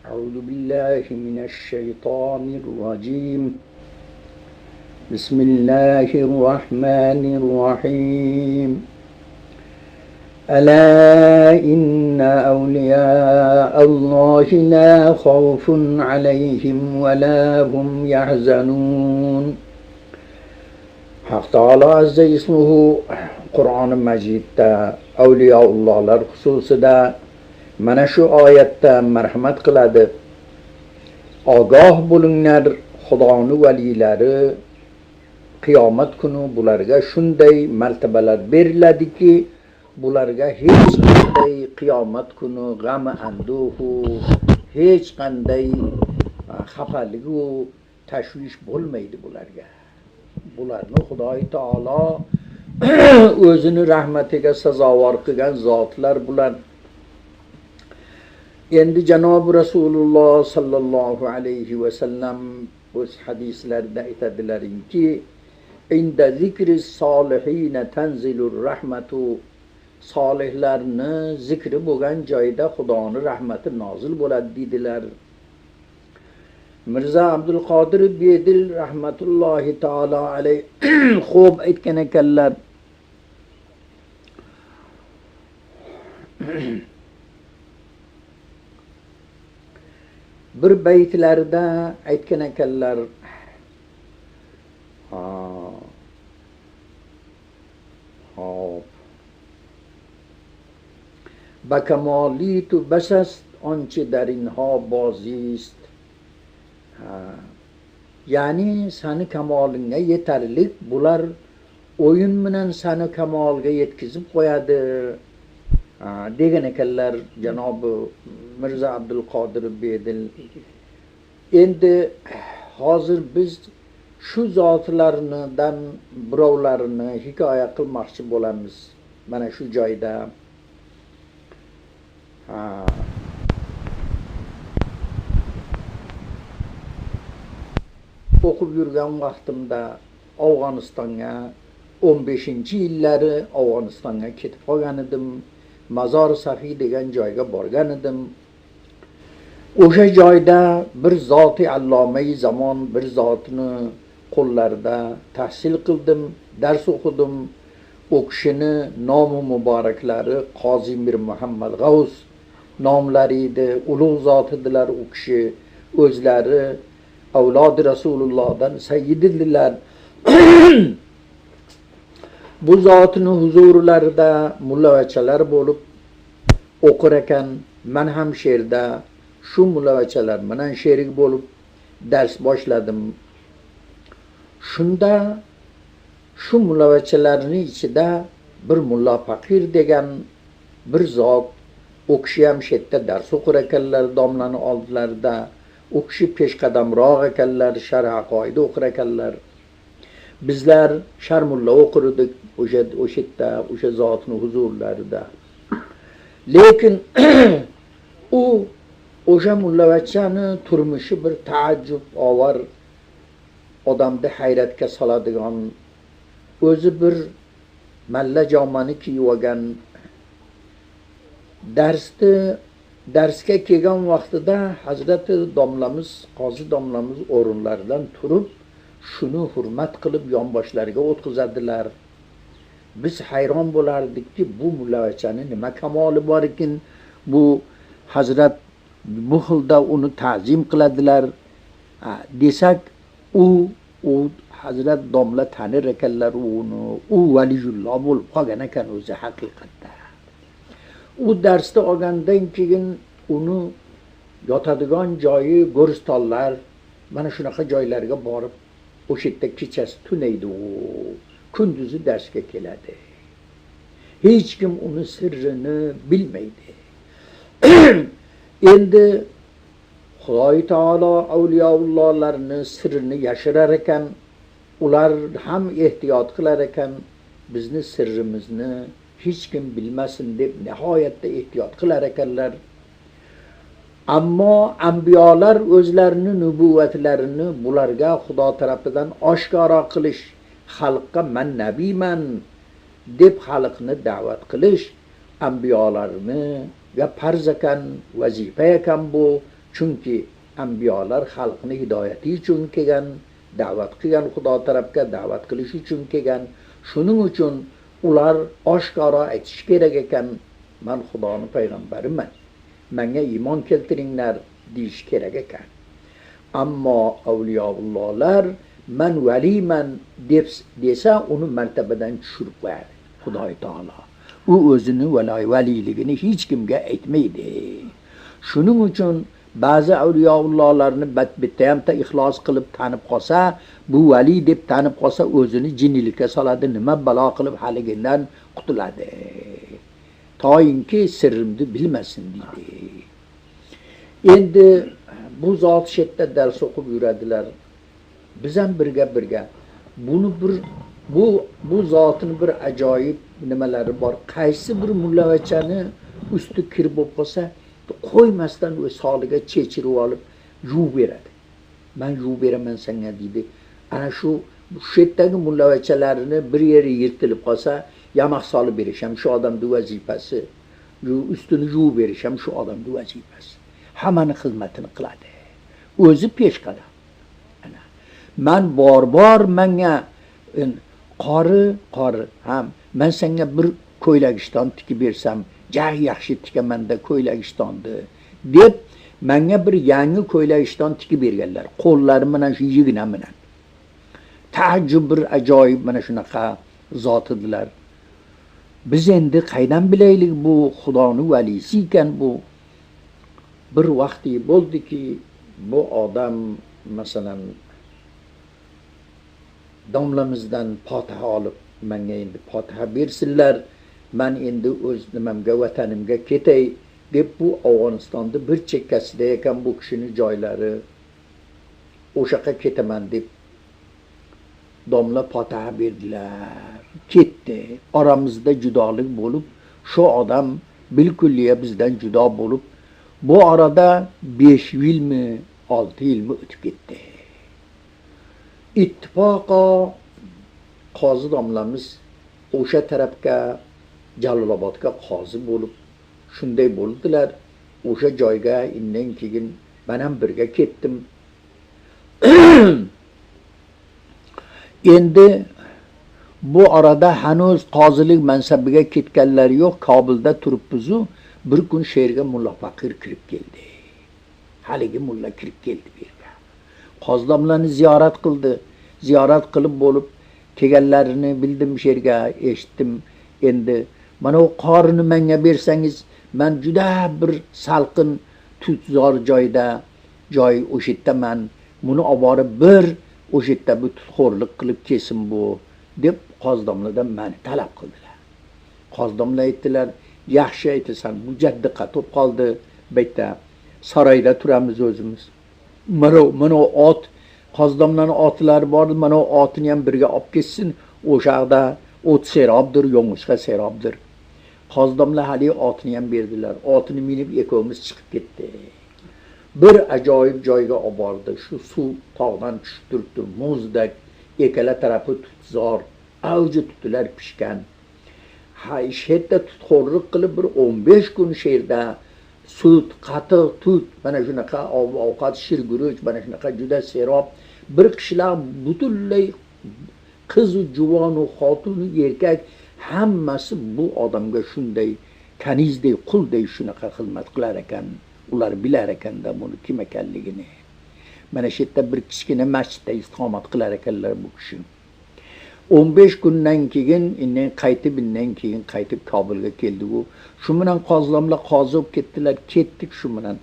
أعوذ بالله من الشيطان الرجيم. بسم الله الرحمن الرحيم. ألا إن أولياء الله لا خوف عليهم ولا هم يحزنون. Haq Taala Azza ismuhu Qur'oni Majidda avliyoullohlar xususida mana shu oyatda marhamat qiladi. Ogoh bo'linglar, Xudoning valilari qiyomat kuni bularga shunday martabalar beriladiki, bularga hech qanday qiyomat kuni g'am anduhu, hech qanday xafaligi va tashvish bo'lmaydi bularga. Bularni Xudoy Taolo o'zini rahmatiga sazovor qilgan zotlar bular. Endi Janob Rasululloh sallallohu alayhi va sallam o'z hadislarida aytadilarki, inda zikri solihin tanzilur rahmatu, solihlarni zikri bo'lgan joyda Xudoning rahmati nozil bo'ladi dedilar. Mirza Abdul Qodir Bedil rahmatullohi taolo alayh xo'p aytgan ekanlar. Bir baytlarida aytgan ekanlar. Hop. Bakamoli tu basast onchi darinha bozist. Ya'ni sani kamolingga yetarlik, bular o'yin bilan sani kamolga yetkazib qo'yadi degan ekanlar Janobi Mirza Abdul Qodir Bedil. Endi hozir biz shu zotlardan birovlarini hikoya qilmoqchi bo'lamiz mana shu joyda. O'qib yurgan vaqtimda Afg'onistonga 15-yillari Afg'onistonga ketib qolgan edim. Mazor Safiy degan joyga borgan edim. O'sha joyda bir zoti allomai zamon bir zotni qo'llarida tahsil qildim, dars o'qidim. O kishini nomi muboraklari Qozi Mir Muhammad G'avs nomlari edi. Ulug' zot edilar u kishi. O'zlari avlodi Rasulullohdan sayyididilar. Bu zotni huzurlarida mullavachalar bo'lib o'qir ekan. Men ham she'rda shu mullavachalar bilan sherik bo'lib dars boshladim. Shunda shu mullavachalarning ichida bir mulla faqir degan bir zot, u kishi ham shetda dars o'qir ekanlar domlani oldilarida. U kishi peshqadamroq ekanlar, sharh aqoida o'qir ekanlar. Bizlar sharmulla o'qirdik o'sha yerda, o'sha zotning huzurlarida. Lekin u o'sha mullavachani turmushi bir taajjub ovar, odamni hayratga soladigan, o'zi bir malla jomani kiyib olgan, darsga kelgan vaqtida Hazrati domlamiz, qozi domlamiz o'rinlaridan turib, shuni hurmat qilib yonboshlariga o'tkazadilar. Biz hayron bo'lardikki, bu mullavachani nima kamoli bor ekan, bu Hazrat bu xilda uni ta'zim qiladilar desak, u Hazrat domla tanir ekanlar uni. U valiyulloh bo'lib qolgan ekan o'zi haqiqatda. U darsda olgandan keyin uni yotadigan joyi Go'ristonlar, mana shunaqa joylarga borib o'sha yerda kechasi tunaydi u, kunduzi darsga keladi. Hech kim uni sirrini bilmaydi. Endi Xudoy Taolo avliyoullohlarni sirrini yashirar ekan, ular ham ehtiyot qilar ekan, bizni sirrimizni hech kim bilmasin deb nihoyatda ehtiyot qilar ekanlar. Ammo anbiyolar o'zlarini nubuvvatlarini bularga Xudo tarafidan oshkora qilish, xalqqa men nabiyman deb xalqni da'vat qilish anbiyolarni va farz ekan, vazifa ekan bu. chunki ambiyolar xalqni hidoyati uchun kelgan, da'vat qilgan, Xudo tarafga da'vat qilish uchun kelgan. Shuning uchun ular oshkora aytish kerak ekan, men Xudoning payg'ambariman, menga iymon keltiringlar deyish kerak ekan. Ammo avliyoullohlar men valiman desa uni martabadan tushirib qo'yadi Xudo taolo. U o'zini valiligini hech kimga aytmaydi. Shuning uchun ba'zi avliyoullohlarni bitta ham ixlos qilib tanib qolsa, bu vali deb tanib qolsa, o'zini jinnilikka soladi, nima balo qilib haligidan qutuladi. Toyinki sirrimni bilmasin deydi. Endi bu zot shetda dars o'qib yuradilar. Biz ham birga buni bu zotning bir ajoyib nimalari bor. Qaysi bir mullavachani usti kir bo'lib qolsa, qo'ymasdan o'z soliga chechirib olib yuvib beradi. Men yuvib beraman senga deydi. Ana shu shetdagi mullavachalarini bir yeri yirtilib qolsa, yamoq solib berisham shu odamning vazifasi. Ustini yuvib berisham shu odamning vazifasi. Hammani xizmatini qiladi. O'zi peshqadam. Ana men bor menga qori ham men senga bir ko'ylagishton tikib bersam, jah yaxshi tikamanda ko'ylagistonni deb menga bir yangi ko'ylagishton tikib berganlar. Qo'llari bilan shu yigina bilan. Ta'jub bir ajoyib mana shunaqa zot edilar. Biz endi qaydan bilaylik bu Xudoning valisi ekan bu? Bir vaqti bo'ldiki, bu odam masalan domlamizdan Fotiha olib, menga endi Fotiha bersinlar, men endi o'z nimamga, vatanimga ketay deb bu Afg'onistonda bir chekkasida ekan bu kishining joylari. O'sha yoqqa ketaman deb domla Fotiha berdilar. Ketdi. Oramizda judolik bo'lib, shu odam bilkulliya bizdan judo bo'lib, bu arada 5 yilmi, 6 yilmi o'tib ketdi. İttifoqo qozi domlamiz o'sha tarafga Jalolobodga qozi bo'lib, shunday bo'ldilar. O'sha joyga indan keyin men ham birga ketdim. Endi bu arada hanuz qozilik mansabiga ketganlar yo'q. Kobulda turibmiz-u, bir kun she'rga mulla Faqir kirib keldi. Haligi mulla kirib keldi bu yerga. Qozi domlani ziyorat qildi. Ziyorat qilib bo'lib kelganlarini bildim, she'rga eshitdim. Endi mana o qorini menga bersangiz, men juda bir salqin tutzor joy o'sha yerdaman. Buni olib borib bir o'sha yerda bu tutxo'rlik qilib kelsin bu deb qozi domladan meni talab qildilar. Qozi domla aytdilar, yaxshi aytasan, bu jaddi qatib qoldi. Bitta saroyda turamiz o'zimiz. Mana ot, qozi domlaning otlari bor, mana otini ham birga olib ketsin. O'sha yerda ot serobdir, yo'ng'ishqa serobdir. Qozi domla hali otini ham berdilar. Otini minib ikkovimiz chiqib ketdi. Bir ajoyib joyga olib bordi. Shu suv tog'dan tushib turibdi, muzdek, ikkala tarafi tutzor, avji tutlar pishgan. Shetda tutxo'rlik qilib bir 15 kun she'rda sut, qatiq, tut, mana shunaqa ovqat, shirguruch, mana shunaqa juda serob bir qishlar butunlay qiz, juvon, xotin, erkak hammasi bu odamga shunday kanizday, qulday shunaqa xizmat qilar ekan. Ular bilar ekanda buni kim ekanligini. Mana shu yerda bir kichkina masjidda istiqomat qilar ekanlar bu kishi. 15 kundan keyin qaytib Kobulga keldi u. Shu bilan qozlamlar qozi bo'lib ketdilar, ketdik shu bilan.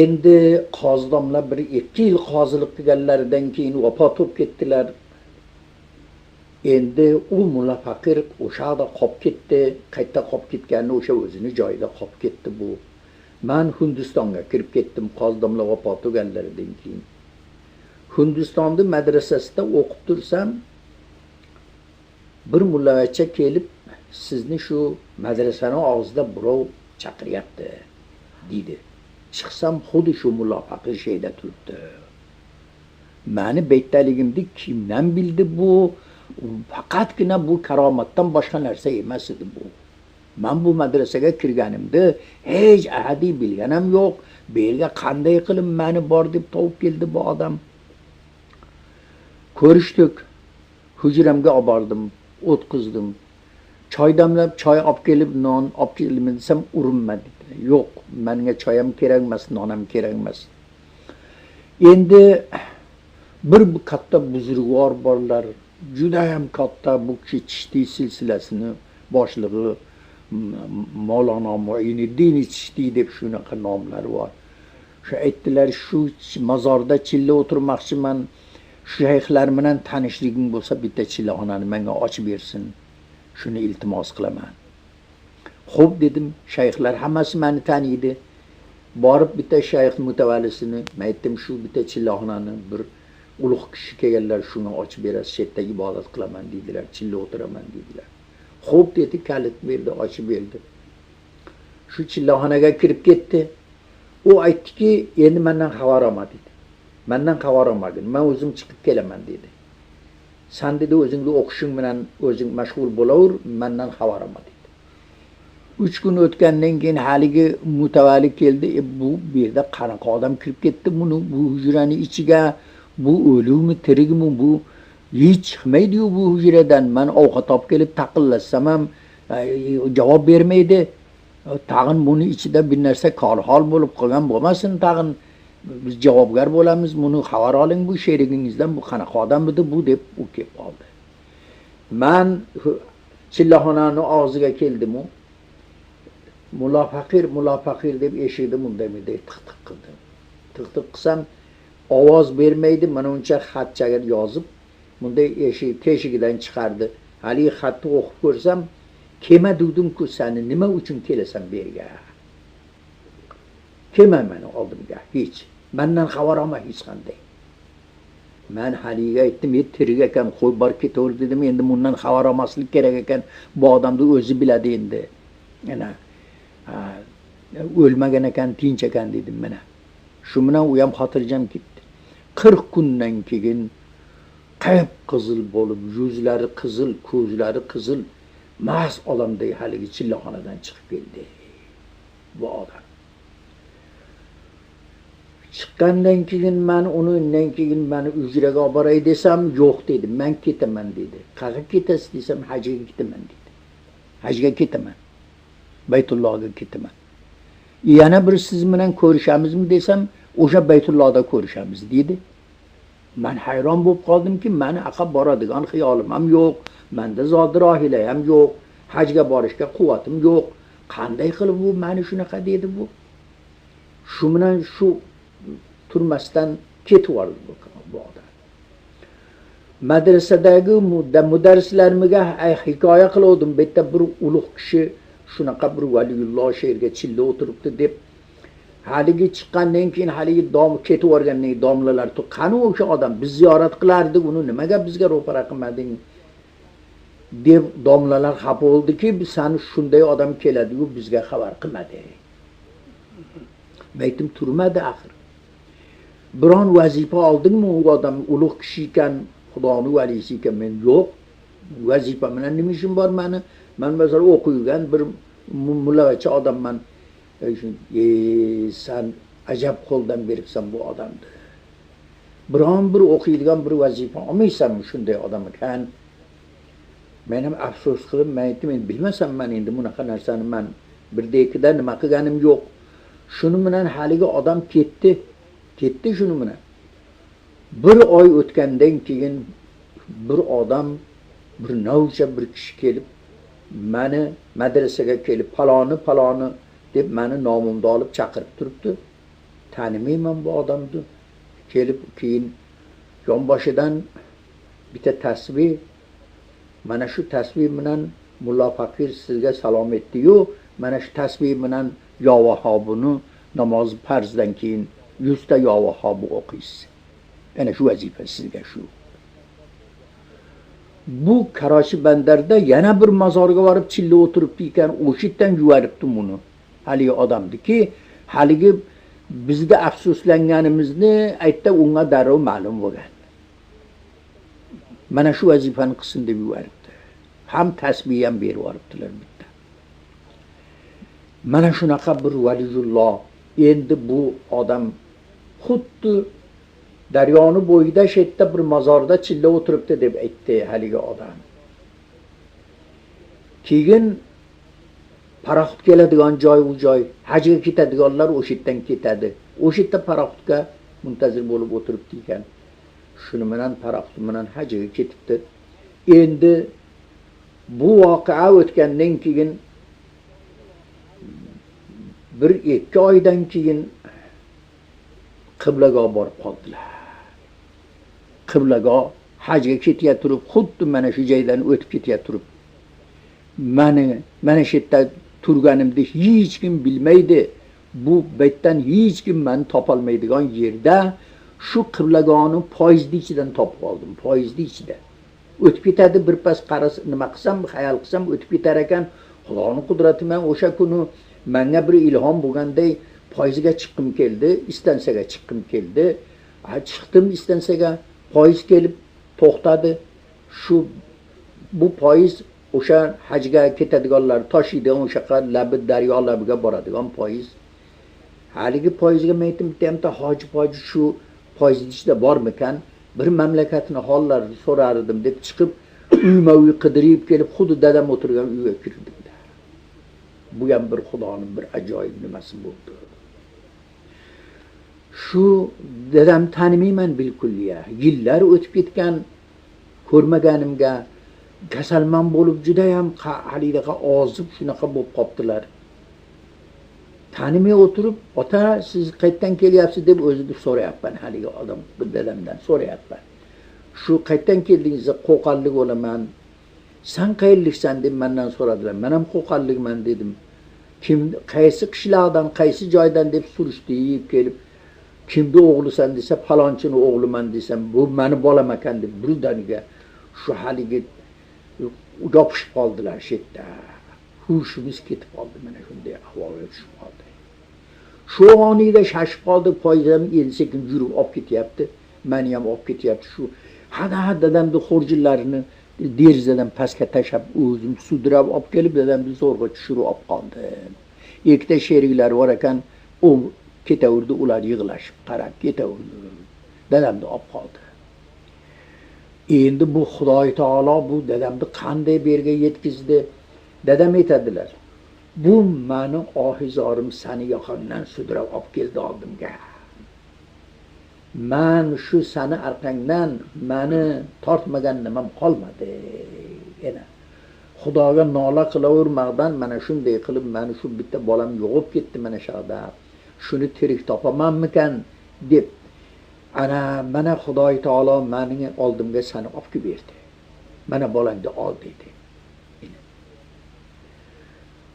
Endi qozdomlar bir 2 yil qozilik qilganlaridan keyin vafot bo'lib ketdilar. Endi u mulla Faqir o'shada qolib ketdi, qayta qolib ketganini o'sha o'zini joyida qolib ketdi bu. Men Hindistonga kirib ketdim qozdomlar vafot bo'lganlaridan keyin. Hindistonda madrasasida o'qib tursam, bir mullavacha kelib, sizni shu madrasaning og'zida birov chaqiryapti dedi. Chiqsam xuddi shu mulla Faqir sheyda turibdi. Meni beytaligimni kimdan bildi bu? Faqatgina bu karomatdan boshqa narsa emas edi bu. Men bu madrasaga kirganimda hech ahadiy bilganim yo'q. Bu yerga qanday qilib meni bor deb topib keldi bu odam. Ko'rishdik. Hujramga olib bordim, o'tkazdim. Choy damlab, choy olib kelib, non olib keldim desam, urinma dedi. Yo'q, menga choy ham kerak emas, non ham kerak emas. Endi bir katta buzrugvor borlar, juda ham katta bu Chishtiy silsilasini boshlig'i Mavlono Muiniddin Chishtiy deb shunaqa nomlari bor. Shu aytdilar, shu mozorda chilla o'tirmoqchiman. Shayxlar bilan tanishliging bo'lsa, bitta chillaxonani menga ochib bersin. Shuni iltimos qilaman. Xo'p dedim, shayxlar hammasi meni taniydi. Borib bitta shayx mutavallisini aytdim, shu bitta chillaxonani bir ulug' kishi kelganlar, shuni ochib berasiz, shetda ibodat qilaman dedilar, chilla o'tiraman dedilar. Xo'p dedi, kalit berdi, ochib berdi. Shu chillaxonaga kirib ketdi. U aytdiki, endi mendan xabar olma dedi. Mendan xabar olmagin, men o'zim chiqib kelaman dedi. Sen dedi o'zingni o'qishing bilan o'zing mashg'ul bo'laver, mendan xabar olma dedi. 3 kun o'tgandan keyin haligi mutavalli keldi. Bu yerda qanaqa odam kirib ketdi buni bu hujrani ichiga, bu o'likmi, tirikmi bu hech chiqmaydi-yu bu hujradan. Men ovqat olib kelib taqillasam ham javob bermaydi. Tag'in buni ichida bir narsa hol bo'lib qolgan bo'lmasin, tag'in biz javobgar bo'lamiz, buni xabar oling bu sherigingizdan, bu qanaqa odam edi bu deb u kelib qoldi. Men chillaxonani og'ziga keldim u. Mulla faqir deb eshikni bunday tiq-tiq qildi. Tiq-tiq qilsam ovoz bermaydi, mana uncha xatchaga yozib, bunday teshigidan chiqardi. Haligi xatni o'qib ko'rsam, kelma dedim-ku, seni nima uchun kelasan bu yerga? Kelma meni oldimga hech. Mendan xabar olma hech qanday. Men haliga aytdim, tirik ekan, qo'y bor ketaver dedim, endi bundan xabar olmaslik kerak ekan. Bu odamni o'zi biladi endi. Yana o'lmagan ekan, tinch ekan dedim mana. Shu bilan u ham xotirjam ketdi. 40 kundan keyin qip-qizil bo'lib, yuzlari qizil, ko'zlari qizil, mas odamday haligi chillaxonadan chiqib keldi. Bu odam. Chiqqandan keyin men undan keyin meni hujraga olib boray desam, yo'q dedi. Men ketaman dedi. Qayerga ketasiz desam, hajga ketaman dedi. Hajga ketaman. Baytullohga ketaman. Yana bir siz bilan ko'rishamizmi desam, o'sha Baytullohda ko'rishamiz dedi. Men hayron bo'lib qoldimki, meni aqab boradigan xiyolim ham yo'q, menda zodir ohila ham yo'q, hajga borishga quvvatim yo'q. Qanday qilib bu meni shunaqa dedi bu? Shu bilan shu turmasdan ketib oldi bu odam. Madrasadagi mudarrislarimga hikoya qildim, bitta bir ulug' kishi shunaqa bir valiyulloh she'rga chilla o'tiribdi deb. Haligi chiqqandan keyin haligi ketib o'rgandan domlalar qani o'sha odam, biz ziyorat qilardik, uni nimaga bizga ro'para qilmading deb domlalar xafa bo'ldiki, sani shunday odam keladi-yu bizga xabar qilmadi. Aytdim, turmadi axir. Biron vazifa oldingmi u odam ulug' kishi ekan, Xudoning valisi ekan? Men yo'q. Vazifa bilan nima ishim bor meni? Men masalan o'qiygan bir mullavacha odamman. Sen ajab qo'ldan beribsan bu odamni. Biron bir o'qiydigan bir vazifa olmaysanmi shunday odam ekan? Men ham afsus qilib, men aytdim, men bilmasam, men endi bunaqa narsani men birda-ikkida nima qilganim yo'q. Shuni bilan haligi odam ketdi shuni bilan. Bir oy o'tgandan keyin bir odam, bir novcha bir kishi kelib, meni madrasaga kelib, paloni deb meni nomimni olib chaqirib turibdi. Tanimayman bu odamni. Kelib keyin yonboshidan bitta tasbih, mana shu tasbih bilan Mulla faqir sizga salom etdi-yu, mana shu tasbih bilan yo vahobuni namoz farzdan keyin 100 ta yo vahob o'qiysiz. Ana shu vazifa sizga shu. Bu Karachi Bandarda yana bir mozorga borib chilla o'tiribdi ekan, o'shitdan yuvaribdi buni. Haligi odamniki, haligi bizga afsuslanganimizni aytdi, unga darrov ma'lum bo'lgan. Mana shu vazifani qilsin deb yuvaribdi. Ham tasbih ham berib yuboribdilar bitta. mana shunaqa bir valiyulloh. Endi bu odam xuddi daryoni bo'yida shetda bir mozorda chilla o'tiribdi deb aytdi haligi odam. Keyin paraxod keladigan joy u joy, hajga ketadiganlar o'sha yerdan ketadi. O'sha yerda paraxodga muntazir bo'lib o'tiribdi ekan. Shuni bilan paraxod bilan hajga ketibdi. Endi bu voqea o'tgandan keyin bir 2 oydan keyin qiblaga borib qoldilar. Qiblaga hajga ketib turib, xuddi mana shu joydan o'tib ketib turib, mana shu yerda turganimni hech kim bilmaydi. Bu betdan hech kim meni topolmaydigan yerda shu qiblagoni poyizdi ichidan topib oldim, poyizdi ichida. O'tib ketadi, bir pas qaras nima qilsam, xayol qilsam o'tib ketar ekan. Xudoning qudrati bilan o'sha kuni menga bir ilhom bo'lganday poyizga chiqqim keldi, istansiyaga chiqqim keldi. Chiqdim istansiyaga, poyiz kelib to'xtadi. Bu poyiz o'sha hajga ketadiganlar tashiydigan o'sha labi daryo labiga boradigan poyiz. Haligi poyizga men aytdim, bitta hoji shu poyiz ichida bormikan? Bir mamlakatni hollarini so'rardim deb chiqib, uyma-uy qidirib kelib, xuddi dadam o'tirgan uyga kirdim. Bu ham bir xudoning bir ajoyib nimasi bo'ldi. Shu dadam tanimayman bilkulliya. Yillar o'tib ketgan, ko'rmaganimga kasalman bo'lib juda ham halidaqa ozib shunaqa bo'lib qoptilar. Tanimay o'tirib, ota siz qayerdan kelyapsiz deb o'zini so'rayapman, haligi odam dadamdan so'rayapman. Shu qayerdan keldingizda qo'qonlik bo'laman. Sen qayerliksan deb mendan so'radilar. Men ham qo'qonlikman dedim. Kim qaysi qishloqdan, qaysi joydan deb surishdi kelib. Kimni o'g'lisan desa, falonchini o'g'liman desam, bu meni bolam ekan deb birdaniga shu haligi yopishib qoldilar shu yerda. Hushimiz ketib qoldi, mana shunday ahvolga tushib qoldi. Shu onida shashib qoldi, poyizam endi sekin yurib olib ketyapti. Meni ham olib ketyapti shu. Hada dadamni xo'rjillarini derazadan pastga tashlab o'zim sudrab olib kelib dadamni zo'rg'a tushirib olib qoldim. Ikkita sheriklari bor ekan, u ketaverdi, ular yig'lashib qarab ketaverdi. Dadamni olib qoldi. Endi bu Xudoy taolo bu dadamni qanday bu yerga yetkizdi? Dadam aytadilar. Bu meni ohizorim seni yoqangdan sudrab olib keldi oldimga. Men shu seni orqangdan meni tortmagan nimam qolmadi. Yana Xudoga nola qilavermaqdan mana shunday qilib meni shu bitta bolam yo'qib ketdi mana shu yerda. Shuni tirik topamanmikan deb mana Xudoy taolo meni oldimga seni olib berdi. Mana bolangni ol dedi.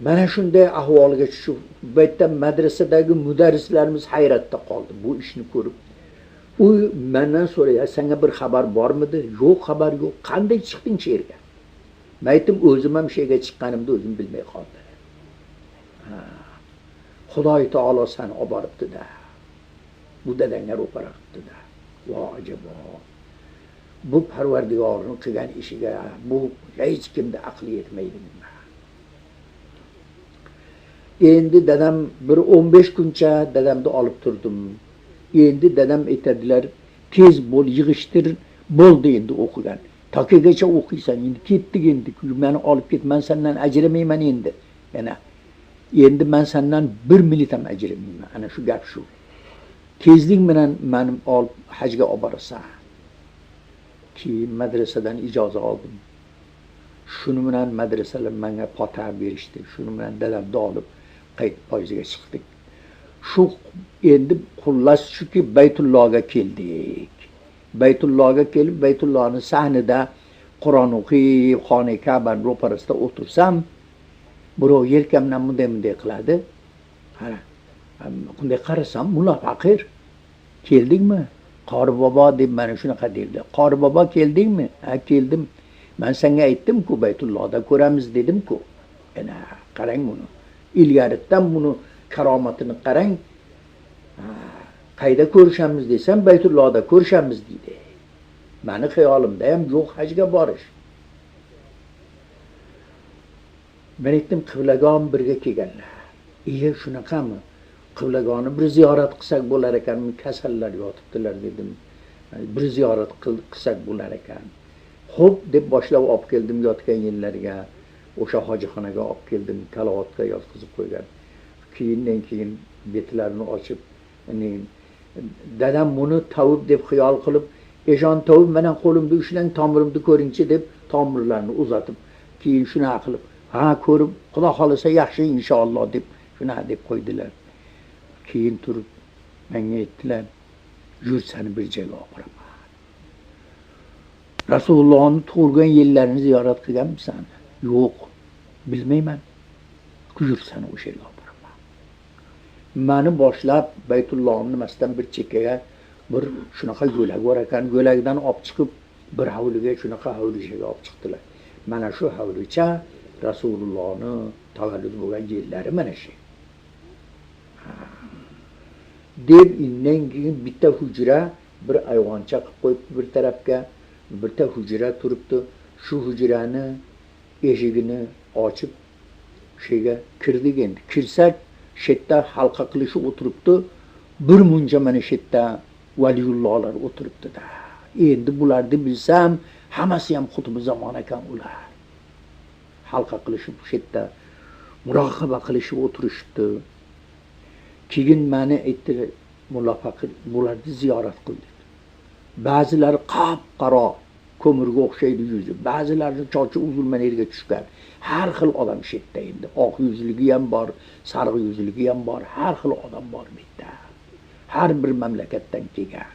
Mana shunday ahvolga tushib, bu yerda madrasadagi mudarrislarimiz hayratda qoldi bu ishni ko'rib. U mendan so'raydi, senga bir xabar bormidi? Yo'q, xabar yo'q. Qanday chiqding shu yerga? Men aytdim, o'zim ham shu yerga chiqqanimni o'zim bilmay qoldim. Xudoy taolo seni olib boribdi-da. Bu dadangga ro'para qildi-da. Vo ajabo. Bu Parvardigorning qilgan ishiga bu hech kimda aqli yetmaydi. Endi dadam bir 15 kuncha dadamni olib turdim. Endi dadam aytadilar, tez bo'l, yig'ishtir, bo'ldi endi o'qigan. Taqigacha o'qiysan, endi ketdik endi, meni olib ket, men sendan ajramayman endi. Endi men sendan 1 minut ham ajramayman. Ana shu gap shu. Tezlik bilan meni olib hajga olib borasan. Keyin madrasadan ijozat oldim. Shuni bilan madrasalar menga pota berishdi. Shuni bilan dadamni olib qayt poyizga chiqdik. Shu endi xullas shuki Baytullohga keldik. Baytullohga kelib Baytullohning sahnida Qur'on o'qib, xona Ka'bani ro'parasida o'tirsam, birov yelkamdan bunday qiladi. Qara. Bunday qarasam, mulla faqir keldingmi? Qori bobo deb mana shunaqa dedi. Qori bobo keldingmi? Ha, keldim. Men senga aytdim-ku, Baytullohda ko'ramiz dedim-ku. Ana qarang buni. Ilgaridan buni karomatini qarang. Qayda ko'rishamiz desam, Baytullohda ko'rishamiz dedi. Meni xayolimda ham yo'q hajga borish. Men aytdim, qiblaga birga kelganlar. iye shunaqami? Qiblegoni bir ziyorat qilsak bo'lar ekanmi? Kasallar yotibdilar dedim. Bir ziyorat qilsak bo'lar ekan. Xo'p deb boshlab olib keldim yotgan yillarga. O'sha hojixonaga olib keldim, kalovatga yotqizib qo'ygan. Keyin betlarini ochib, dadam buni tavib deb xiyol qilib, "Eshon tavib meni qo'limda ushlang, tomirimni ko'ringchi" deb tomirlarni uzatib, keyin shuna qilib, "Ha, ko'rib, Xudo xolasa yaxshi inshaalloh" deb shuna deb qo'ydilar. Keyin turib menga aytdilar, "Yur, seni bir joyga olib boraman. Rasulullohni tug'ilgan yillarini ziyorat qilganmisan?" "Yo'q, bilmayman." "Yur, seni o'sha yerga olib boraman." Meni boshlab Baytullohning nimasidan bir chekkaga bir shunaqa yo'lak bor ekan, yo'lakdan olib chiqib bir hovliga shunaqa hovlichaga olib chiqdilar. Mana shu hovlicha Rasulullohning tavallud bo'lgan yillari mana shu. Deb indan keyin bitta hujra bir ayvoncha qilib qo'yibdi bir tarafga, bitta hujra turibdi. Shu hujrani eshigini ochib shega kirdik endi. Kirsak, shetda halqa qilishib o'tiribdi. Bir muncha mana shetda valiyullohlar o'tiribdi-da. Endi bularni bilsam, hammasi ham xuddi zamon ekan ular. Halqa qilishib shetda muroqaba qilishib o'tirishibdi. Keyin meni aytdilar, "Mulla Faqir, bularni ziyorat qildik." Ba'zilari qop-qaro ko'mirga o'xshaydi yuzi, ba'zilarini chochi uzilma yerga tushgan. Har xil odam shetda endi. Oq yuzligi ham bor, sariq yuzligi ham bor, har xil odam bor bu yerda. Har bir mamlakatdan kelgan.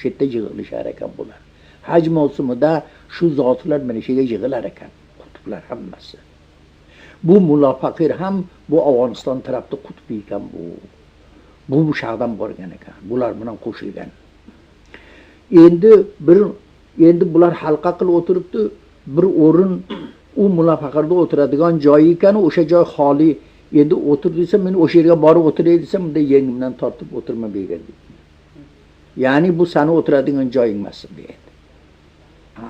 Shetda yig'ilishar ekan bular. Haj mavsumida shu zotlar mana shu yerga yig'ilar ekan. Qutblar hammasi. Bu Mulla Faqir ham bu Afg'oniston tarafda qutbi ekan bu. Bu shahdan borgan ekan. Bular bilan qo'shilgan. Endi bular halqa qilib o'tiribdi. Bir o'rin u Mulla Faqirda o'tiradigan joyi ekan, o'sha joy xoli. Endi o'tir desam, men o'sha yerga borib o'tiray desam, bunday yengimdan tortib o'tirma bu yerga. Ya'ni bu seni o'tiradigan joying emas deydi. Ha,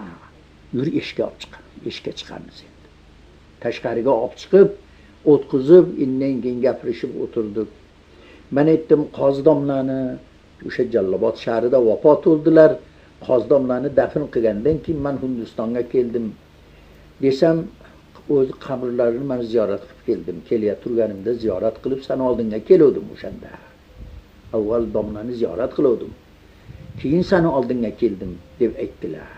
yur eshikka olib chiq. Eshikka chiqamiz endi. Tashqariga olib chiqib, o'tkizib, indan keyin gapirishib o'tirdik. Men aytdim, Qozidomlani o'sha Jallobod shahrida vafot bo'ldilar. Qozidomlani dafn qilgandan keyin men Hindistonga keldim. Desam, o'z qabrlarini men ziyorat qilib keldim. Keliya turganimda ziyorat qilib sen oldinga keldim o'shanda. Avval domlani ziyorat qildim. Keyin seni oldinga keldim deb aytdilar.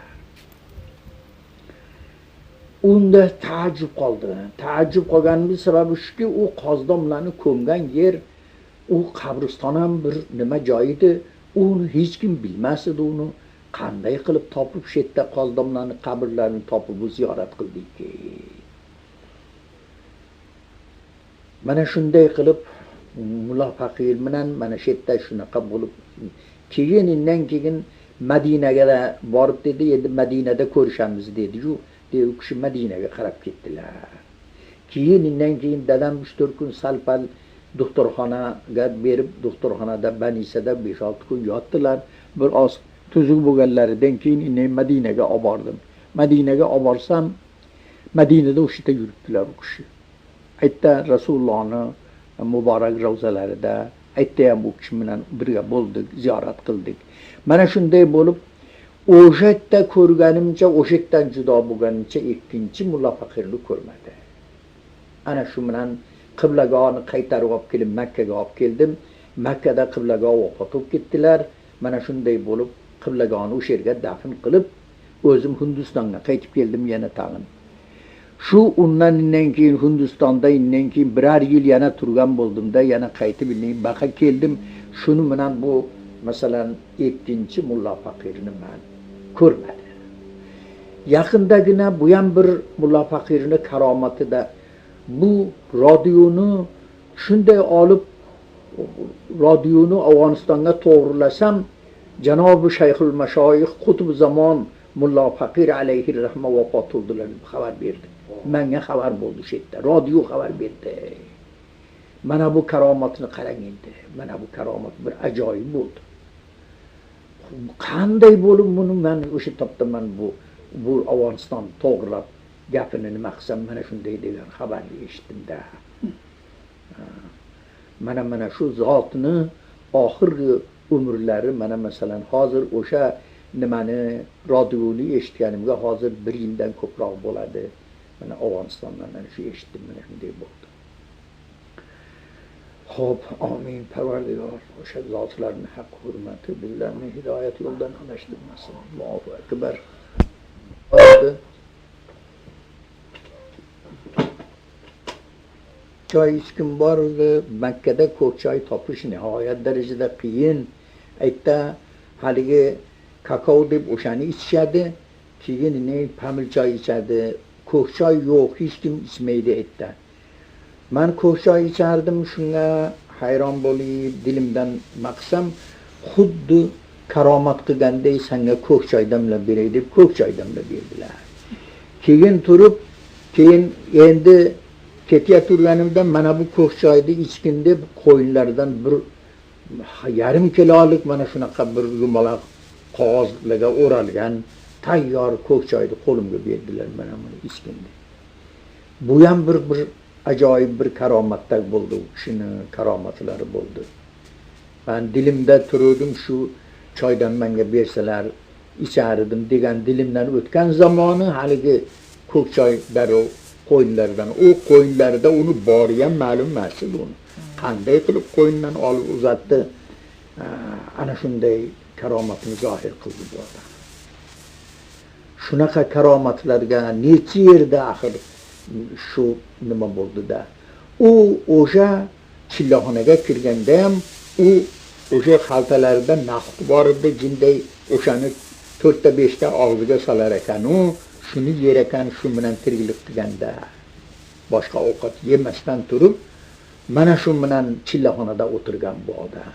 Unda taajjub qoldi. Taajjub qolganimiz sababi shuki, u Qozidomlarni ko'mgan yer, u qabriston ham bir nima joy edi. Uni hech kim bilmas edi uni. Qanday qilib topib shu yerda Qozidomlarni qabrlarini topib ziyorat qildik. Mana shunday qilib Mulla Faqir bilan mana shu yerda shunaqa bo'lib, keyin Madinaga borib dedi, endi Madinada ko'rishamiz dedi-yu, u kishi Madinaga qarab ketdilar. Keyin dadam 3-4 kun salpal doktorxonaga berib, doktorxonada Banisada 5-6 kun yotdilar. Bir oz tuzuk bo'lganlaridan keyin Madinaga olib bordim. Madinaga olib borsam, Madinada o'sha yerda yuribdilar u kishi. Aytda Rasulullohni muborak ravzalarida, aytda ham bu kishi bilan birga bo'ldik, ziyorat qildik. Mana shunday bo'lib, o'sha yerda ko'rganimcha, o'sha yerdan judo bo'lganimcha ikkinchi Mulla Faqirni ko'rmadi. Ana shu bilan qiblagoni qaytarib olib kelib Makkaga olib keldim. Makkada qiblago vafot etib ketdilar. Mana shunday bo'lib, qiblagoni o'sha yerga dafn qilib, o'zim Hindistonga qaytib keldim yana tag'in. Shu undan keyin Hindistonda keyin birar yil yana turgan bo'ldimda, yana qaytib Baqa keldim. Shuni bilan bu masalan ikkinchi Mulla Faqirni men ko'rmadim. Yaqindagina bu ham bir Mulla Faqirni karomatida bu radioni shunday olib, radioni Afg'onistonga to'g'rilasam, Janobi Shayxul Mashoyix Qutb zamon Mulla Faqir alayhi rahma vafot bo'ldilar deb xabar berdi. Menga xabar bo'ldi shu yerda, radio xabar berdi. Mana bu karomatni qarang endi. Mana bu karomat bir ajoyib bo'ldi. Qanday bo'lib buni men o'sha topda men bu Afg'oniston to'g'rilab gapini nima qilsam, mana shunday degan xabarni eshitdim-da. mana shu zotni oxirgi umrlari mana masalan hozir o'sha nimani radioni eshitganimga hozir 1 yildan ko'proq bo'ladi. Mana Afg'onistondan mana shu eshitdim, mana shunday bo'ldi. Xo'p, amin Parvardigor, o'sha zotlarning haq hurmati bizlarni hidoyat yo'ldan adashtirmasin. Allohu akbar. Choy ichkim bor edi, Makkada ko'k choy topish nihoyat darajada qiyin. Aytda haligi kakao deb o'shani ichishadi, keyin pamil choy ichadi. Ko'k choy yo'q, hech kim ichmaydi aytdi. Men ko'k choy ichardim, shunga hayron bo'lib, dilimdan maqsam, xuddi karomat qilganday senga ko'k choy damlab beray deb ko'k choy damlab berdilar. Keyin turib, keyin endi ketga turganimda mana bu ko'k choyni ichgin deb qo'yinlardan bir 1,5 kilolik mana shunaqa bir yumaloq qog'ozlarga o'ralgan tayyor ko'k choyni qo'limga berdilar, mana buni ichgin deb. Bu ham bir ajoyib bir karomatdek bo'ldi, shuni karomatlari bo'ldi. Ben dilimda turdim, shu choydan menga bersalar ichardim degan dilimdan o'tgan zamoni haligi ko'k choy darrov qo'yinlardan, u qo'yinlarda uni bori ham ma'lum emas uni. Qanday qilib qo'yindan olib uzatdi, ana shunday karomatni zohir qildi bu odam. Shunaqa karomatlarga necha yerda axir shu nima bo'ldi-da. U o'sha chillaxonaga kirganda ham u o'sha xaltalarida naqd bor edi, jinday o'shani 4 ta 5 ta og'ziga solar ekan, u shuni yer ekan, shu bilan tiriklik qilganda boshqa ovqat yemasdan turib mana shu bilan chillaxonada o'tirgan bu odam.